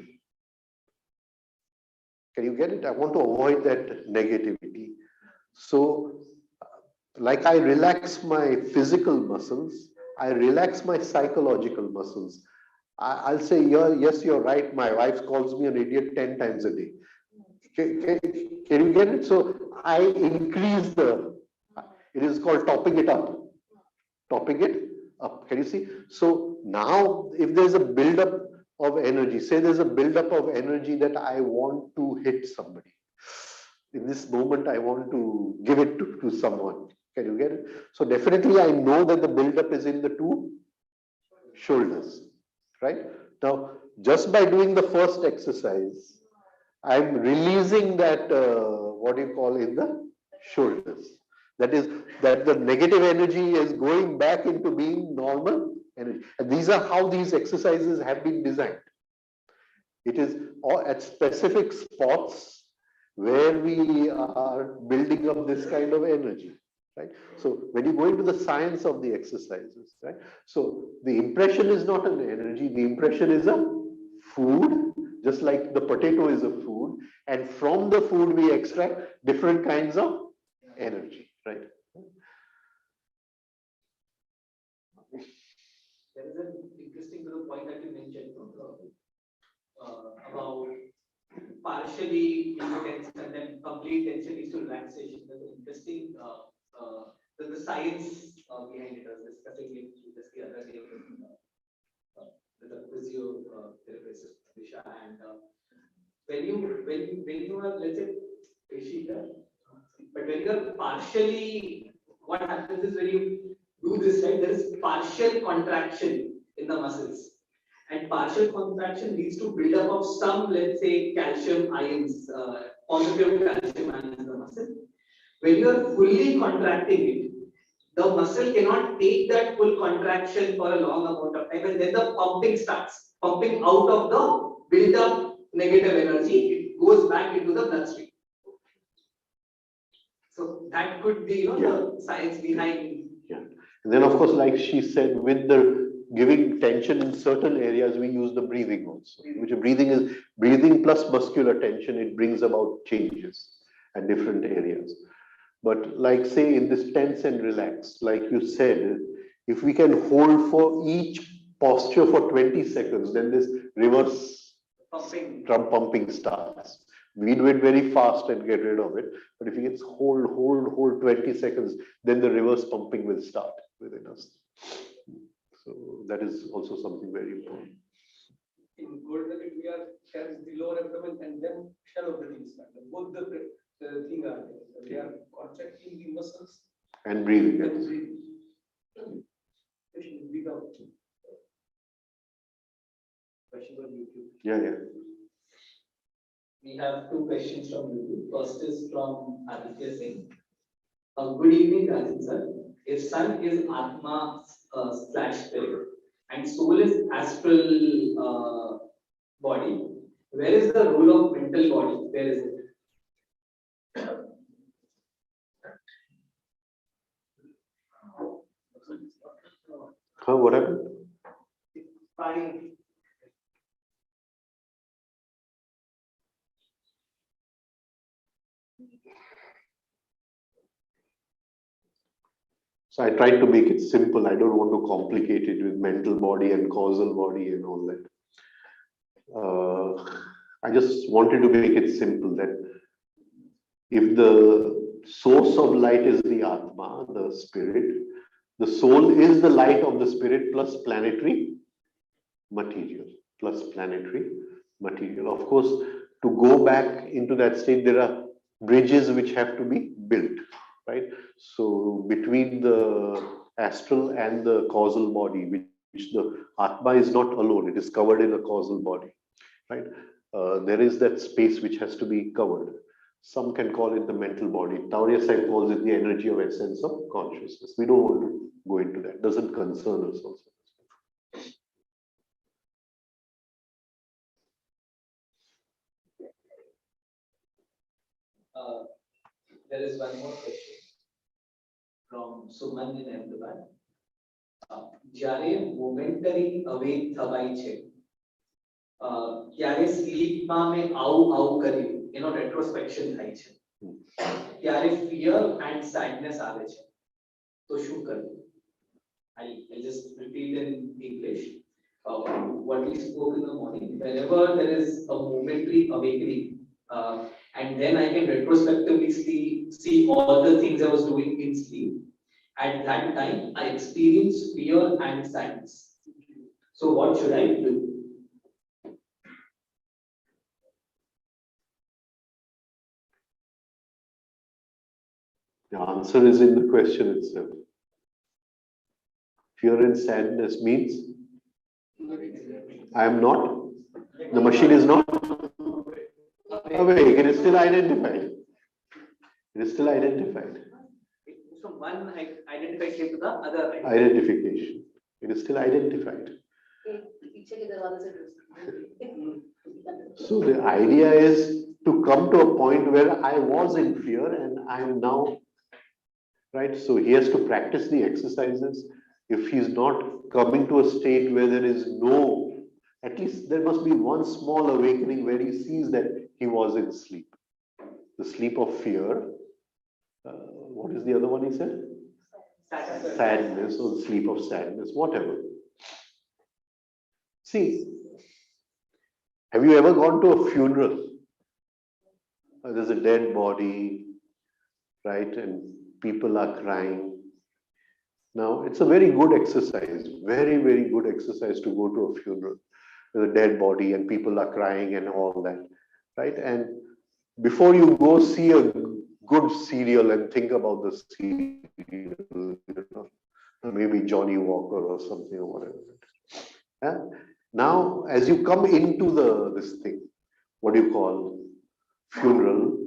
Can you get it? I want to avoid that negativity. So, like I relax my physical muscles, I relax my psychological muscles. I'll say, yes, you're right. My wife calls me an idiot 10 times a day. Can you get it? So I increase it is called topping it up. Topping it up. Can you see? So now, if there's a buildup of energy, say there's a buildup of energy that I want to hit somebody. In this moment, I want to give it to someone. Can you get it? So definitely, I know that the buildup is in the 2 shoulders, right? Now, just by doing the first exercise, I'm releasing that, what do you call, in the shoulders. That is, that the negative energy is going back into being normal energy. And these are how these exercises have been designed. It is all at specific spots where we are building up this kind of energy, right? So when you go into the science of the exercises, right? So the impression is not an energy, the impression is a food, just like the potato is a food, and from the food we extract different kinds of energy, right? There is an interesting little point that you mentioned about partially tense and then complete tension is to relaxation. There's an interesting the science behind it. I was discussing it just the other day with the physiotherapist Disha, and when you are, let's say, Ishita, but when you are partially, what happens is when you do this, right, there is partial contraction in the muscles. And partial contraction leads to buildup of some, let's say, calcium ions, positive calcium ions in the muscle. When you are fully contracting it, the muscle cannot take that full contraction for a long amount of time, and then the pumping starts, pumping out of the build-up negative energy, it goes back into the bloodstream. So that could be, the science behind. Yeah. And then, of course, like she said, with the giving tension in certain areas, we use the breathing also. Which breathing is breathing plus muscular tension, it brings about changes at different areas. But like say in this tense and relax, like you said, if we can hold for each posture for 20 seconds, then this reverse pumping starts. We do it very fast and get rid of it. But if we can hold 20 seconds, then the reverse pumping will start within us. So that is also something very important. In cold bracket, we are carrying the lower abdomen and then shallow breathing start. Both the thing are there. They are contracting the muscles And breathing. and Yes. breathing. Breathe out. Questions on YouTube. Yeah. We have two questions from YouTube. First is from Aditya Singh. Good evening, Rajan sir. If sun is Atma slash spirit and soul is astral body, where is the role of mental body? Where is it? What happened? Fine. So I tried to make it simple. I don't want to complicate it with mental body and causal body and all that. I just wanted to make it simple that if the source of light is the Atma, the spirit, the soul is the light of the spirit plus planetary material. Of course, to go back into that state, there are bridges which have to be built, right? So between the astral and the causal body, which the Atma is not alone, it is covered in a causal body, right? There is that space which has to be covered. Some can call it the mental body. Taurya Sai calls it the energy of essence of consciousness. We don't want to go into that. Doesn't concern us also. There is one more question from Suman in Ahmedabad. જ્યારે momentary awake થવાય છે ત્યારે સ્લીપમાં મેં આવું કર્યું એનો રેટ્રોસ્પેક્શન થાય છે ત્યારે fear and sadness આવે છે તો શું કરવું? I'll just repeat in English what we spoke in the morning. Whenever there is a momentary awakening and then I can retrospectively see all the things I was doing in sleep. At that time, I experience fear and sadness. So, what should I do? The answer is in the question itself. Fear and sadness means I am not, the machine is not awake, it is still identified. From one identification to the other. Identification. It is still identified. So the idea is to come to a point where I was in fear and I am now, right? So he has to practice the exercises. If he's not coming to a state where there is no, at least there must be one small awakening where he sees that he was in sleep. The sleep of fear. What is the other one he said? Sadness, or the sleep of sadness, whatever. See, have you ever gone to a funeral? There's a dead body, right? And people are crying. Now, it's a very good exercise, very, very good exercise to go to a funeral. There's a dead body and people are crying and all that, right? And before you go see a good serial and think about the serial, maybe Johnny Walker or something or whatever. Yeah? Now, as you come into this thing, what do you call funeral,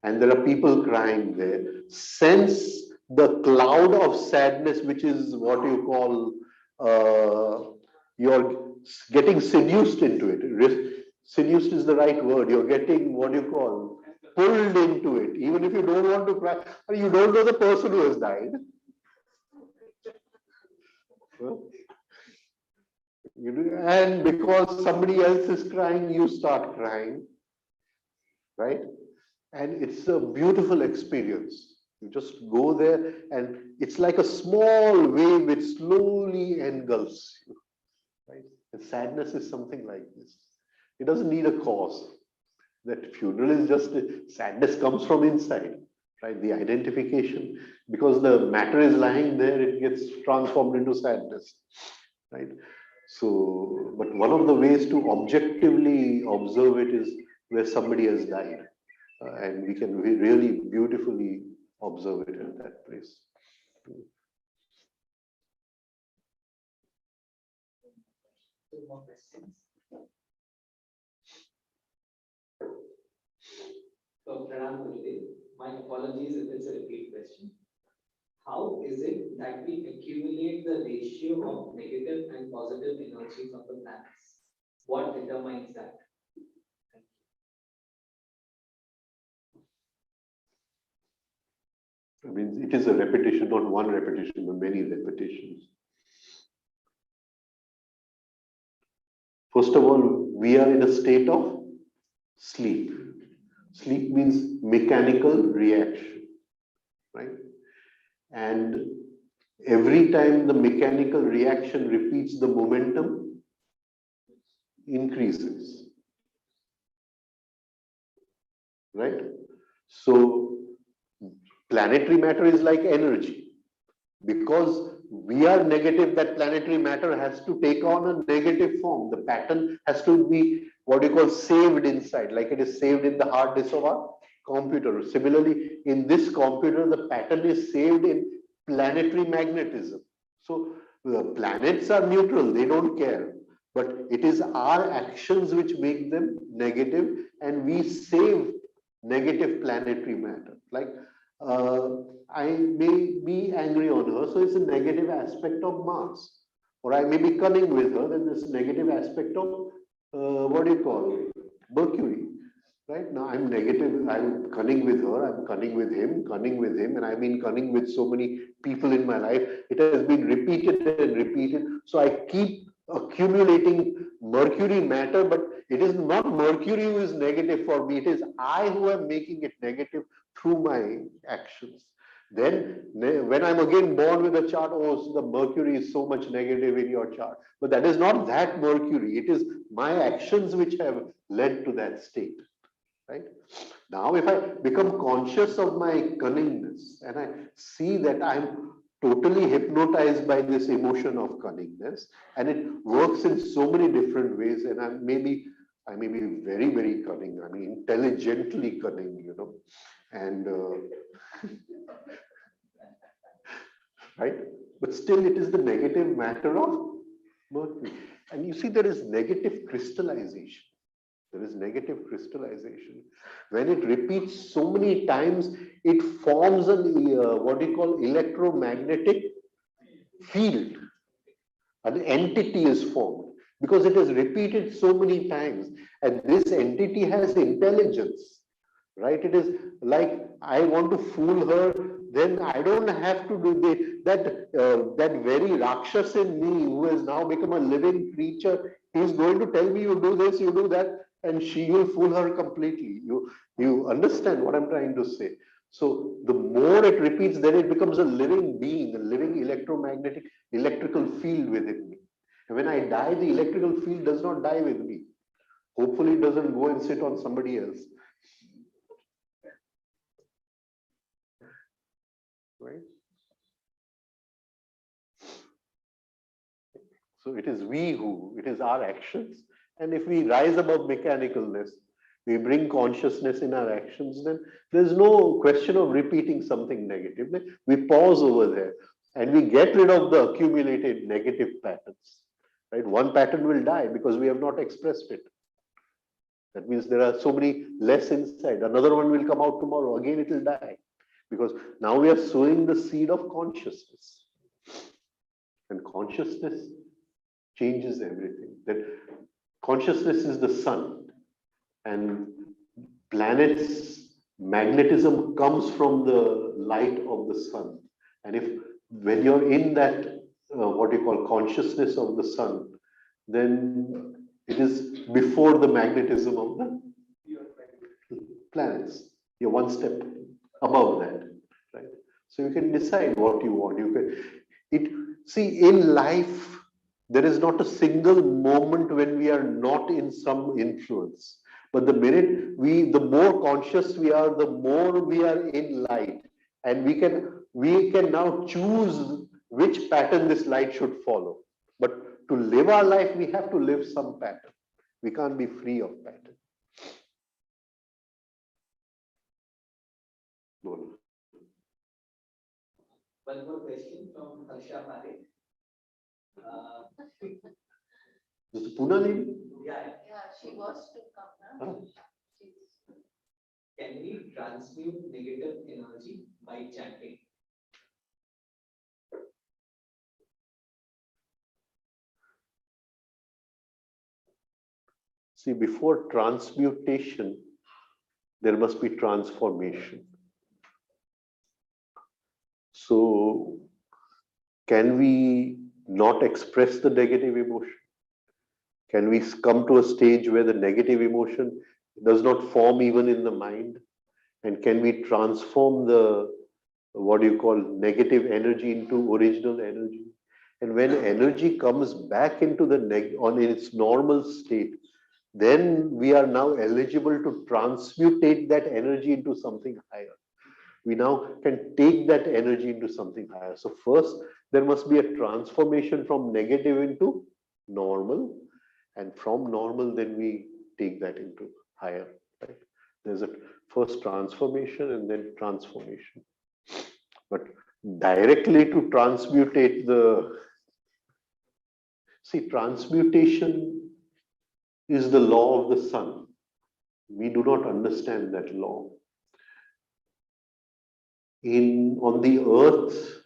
and there are people crying there, sense the cloud of sadness, which is what you call you're getting seduced into it. Seduced is the right word. You're getting, what do you call, pulled into it. Even if you don't want to cry, you don't know the person who has died. And because somebody else is crying, you start crying, right? And it's a beautiful experience. You just go there and it's like a small wave which slowly engulfs you, right? And sadness is something like this. It doesn't need a cause. That funeral is just, sadness comes from inside. right? The identification, because the matter is lying there, it gets transformed into sadness, right? So, but one of the ways to objectively observe it is where somebody has died, and we can really beautifully observe it in that place. Two more questions. So, Pranam Gurudev, my apologies if it's a repeat question. How is it that we accumulate the ratio of negative and positive energies on the planets? What determines that? I mean, it is a repetition, not one repetition, but many repetitions. First of all, we are in a state of sleep. Sleep means mechanical reaction, right? And every time the mechanical reaction repeats, the momentum increases, right? So planetary matter is like energy. Because we are negative, that planetary matter has to take on a negative form. The pattern has to be what you call saved inside, like it is saved in the hard disk of our computer. Similarly, in this computer, the pattern is saved in planetary magnetism. So the planets are neutral, they don't care. But it is our actions which make them negative, and we save negative planetary matter. Like I may be angry on her, so it's a negative aspect of Mars. Or I may be cunning with her, then there's a negative aspect of what do you call Mercury. Right now, I'm negative. I'm cunning with her. I'm cunning with him, and I've been cunning with so many people in my life. It has been repeated and repeated. So I keep accumulating Mercury matter, but it is not Mercury who is negative for me. It is I who am making it negative through my actions. Then, when I'm again born with a chart, oh, so the Mercury is so much negative in your chart. But that is not that Mercury. It is my actions which have led to that state. Right? Now, if I become conscious of my cunningness and I see that I'm totally hypnotized by this emotion of cunningness, and it works in so many different ways, and I may be very, very cunning, I mean, intelligently cunning, you know, and right? But still, it is the negative matter of Mercury. And you see, there is negative crystallization. There is negative crystallization. When it repeats so many times, it forms an what do you call electromagnetic field. An entity is formed because it is repeated so many times, and this entity has intelligence, right? It is like I want to fool her, then I don't have to do that very Rakshas in me who has now become a living creature. He is going to tell me, you do this, you do that, and she will fool her completely. You understand what I'm trying to say? So the more it repeats, then it becomes a living being, a living electrical field within me. And when I die, the electrical field does not die with me. Hopefully it doesn't go and sit on somebody else. Right? So it is our actions. And if we rise above mechanicalness, we bring consciousness in our actions, then there's no question of repeating something negative. We pause over there and we get rid of the accumulated negative patterns. Right? One pattern will die because we have not expressed it. That means there are so many less inside. Another one will come out tomorrow. Again, it will die. Because now we are sowing the seed of consciousness. And consciousness changes everything. That consciousness is the sun. And planets' magnetism comes from the light of the sun. And when you're in that, what you call consciousness of the sun, then it is before the magnetism of the planets. You're one step above that, right? So you can decide what you want. See, in life, there is not a single moment when we are not in some influence. But the minute the more conscious we are, the more we are in light, and we can now choose which pattern this light should follow. But to live our life, we have to live some pattern. We can't be free of pattern. One more question from Harsha Parekh. This is Pune lady? Yeah. Yeah, she was to come now. Can we transmute negative energy by chanting? See, before transmutation, there must be transformation. So, can we not express the negative emotion? Can we come to a stage where the negative emotion does not form even in the mind? And can we transform the, what do you call, negative energy into original energy? And when energy comes back into the in its normal state, then we are now eligible to transmutate that energy into something higher. We now can take that energy into something higher. So first, there must be a transformation from negative into normal. And from normal, then we take that into higher. Right? There's a first transformation and then transformation. But directly to transmutate the... See, transmutation is the law of the sun. We do not understand that law. On the earth,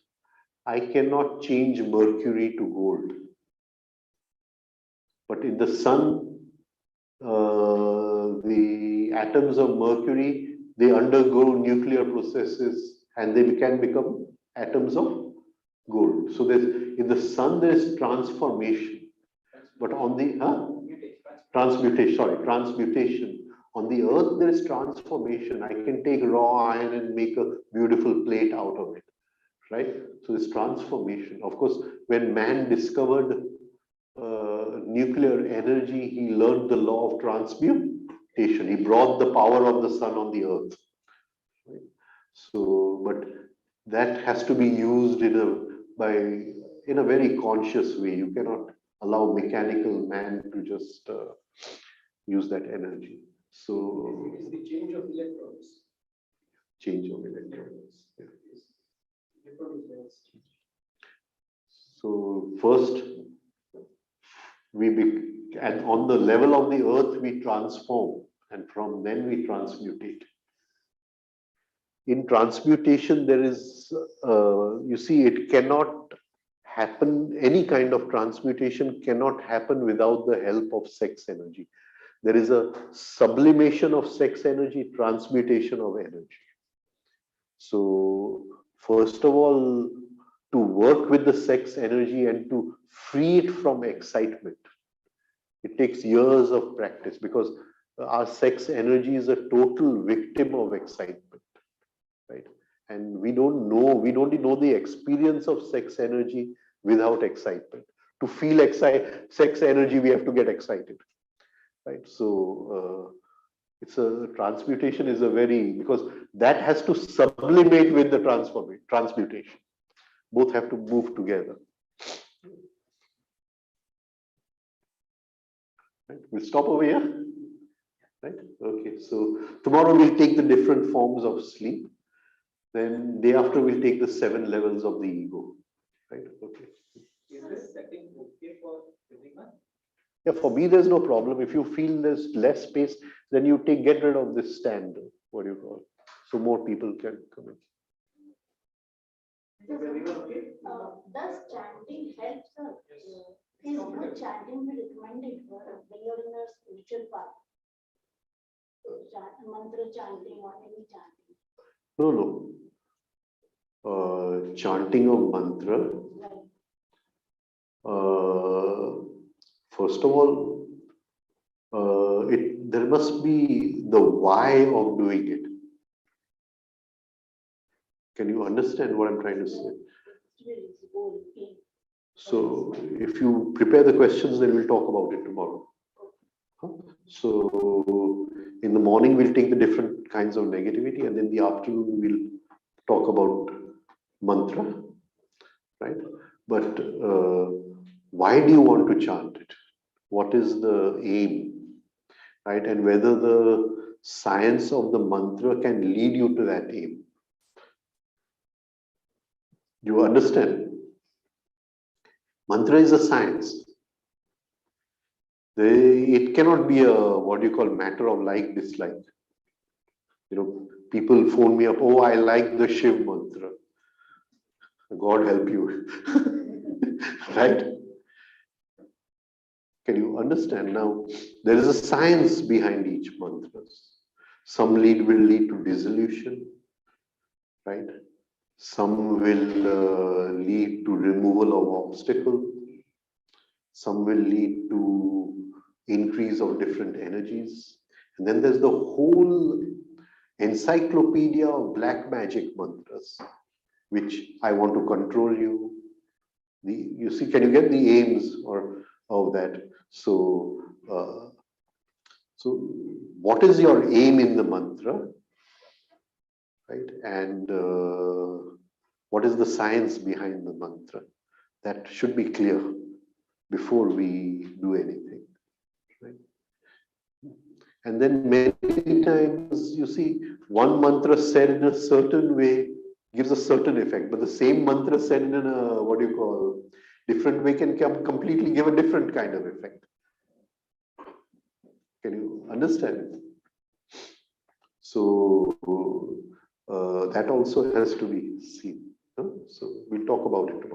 I cannot change mercury to gold. But in the sun, the atoms of mercury, they undergo nuclear processes and they can become atoms of gold. So in the sun, there is transformation. But on the transmutation. On the earth, there is transformation. I can take raw iron and make a beautiful plate out of it, right? So this transformation. Of course, when man discovered nuclear energy, he learned the law of transmutation. He brought the power of the sun on the earth. Right? So, but that has to be used in a very conscious way. You cannot allow mechanical man to just use that energy. So it is the change of electrons. Change of electrons. Yeah. Electrons. So first, and on the level of the earth, we transform, and from then we transmutate. In transmutation, there is, you see, it cannot happen, any kind of transmutation cannot happen without the help of sex energy. There is a sublimation of sex energy, transmutation of energy. So, first of all, to work with the sex energy and to free it from excitement, it takes years of practice because our sex energy is a total victim of excitement, right? And we don't know the experience of sex energy without excitement. To feel sex energy, we have to get excited, right? So it's a transmutation is a because that has to sublimate with the transmutation. Both have to move together. Right? We'll stop over here. Right? Okay, so tomorrow we'll take the different forms of sleep. Then day after we'll take the 7 levels of the ego. Right? Okay. Is this setting okay for everyone? Yeah, for me there's no problem. If you feel there's less space, then you get rid of this stand. What do you call it? So more people can come in. Does chanting help, sir? Is good chanting be recommended for when you're in a spiritual path? Mantra chanting or any chanting? No. Chanting of mantra. First of all, there must be the why of doing it. Can you understand what I'm trying to say? So if you prepare the questions, then we'll talk about it tomorrow. So in the morning, we'll take the different kinds of negativity, and in the afternoon, we'll talk about mantra, right? But why do you want to chant it? What is the aim, right? And whether the science of the mantra can lead you to that aim. You understand? Mantra is a science. It cannot be a what you call matter of like dislike. People phone me up. Oh, I like the Shiv mantra. God help you, right? Can you understand now? There is a science behind each mantra. Some will lead to dissolution, right? Some will lead to removal of obstacle. Some will lead to increase of different energies. And then there's the whole encyclopedia of black magic mantras, which I want to control you. You see, can you get the aims or of that? So, what is your aim in the mantra, right? And what is the science behind the mantra? That should be clear before we do anything, right? And then many times you see one mantra said in a certain way gives a certain effect, but the same mantra said in a different way can completely give a different kind of effect. Can you understand? So that also has to be seen. So we'll talk about it